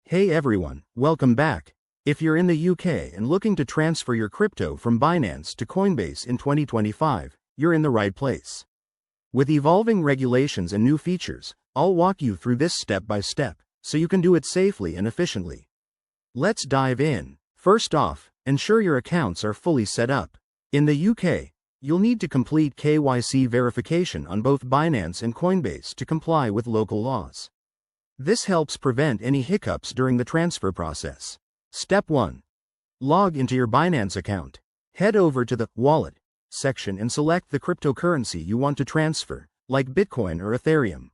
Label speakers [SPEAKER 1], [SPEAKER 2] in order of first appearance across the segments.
[SPEAKER 1] Hey everyone, welcome back. If you're in the UK and looking to transfer your crypto from Binance to Coinbase in 2025, you're in the right place. With evolving regulations and new features, I'll walk you through this step by step, so you can do it safely and efficiently. Let's dive in. First off, ensure your accounts are fully set up. In the UK, you'll need to complete KYC verification on both Binance and Coinbase to comply with local laws. This helps prevent any hiccups during the transfer process. Step 1. Log into your Binance account. Head over to the Wallet section and select the cryptocurrency you want to transfer, like Bitcoin or Ethereum.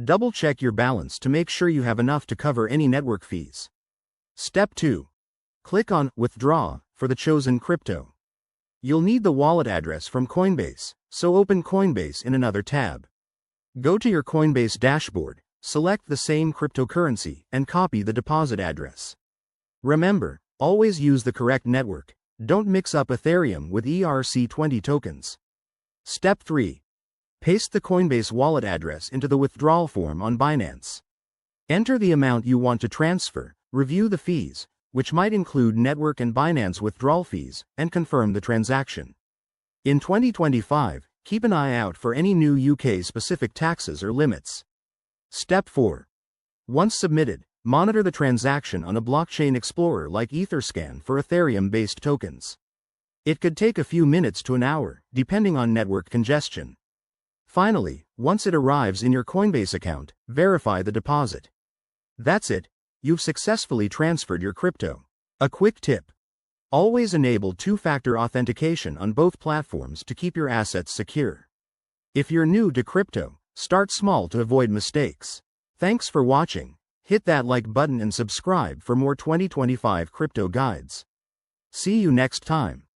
[SPEAKER 1] Double-check your balance to make sure you have enough to cover any network fees. Step 2. Click on Withdraw for the chosen crypto. You'll need the wallet address from Coinbase, so open Coinbase in another tab. Go to your Coinbase dashboard, select the same cryptocurrency, and copy the deposit address. Remember, always use the correct network. Don't mix up Ethereum with ERC20 tokens. Step 3. Paste the Coinbase wallet address into the withdrawal form on Binance. Enter the amount you want to transfer, review the fees, which might include network and Binance withdrawal fees, and confirm the transaction. In 2025, keep an eye out for any new UK-specific taxes or limits. Step 4. Once submitted, monitor the transaction on a blockchain explorer like Etherscan for Ethereum-based tokens. It could take a few minutes to an hour, depending on network congestion. Finally, once it arrives in your Coinbase account, verify the deposit. That's it, you've successfully transferred your crypto. A quick tip: always enable two-factor authentication on both platforms to keep your assets secure. If you're new to crypto, start small to avoid mistakes. Thanks for watching. Hit that like button and subscribe for more 2025 crypto guides. See you next time.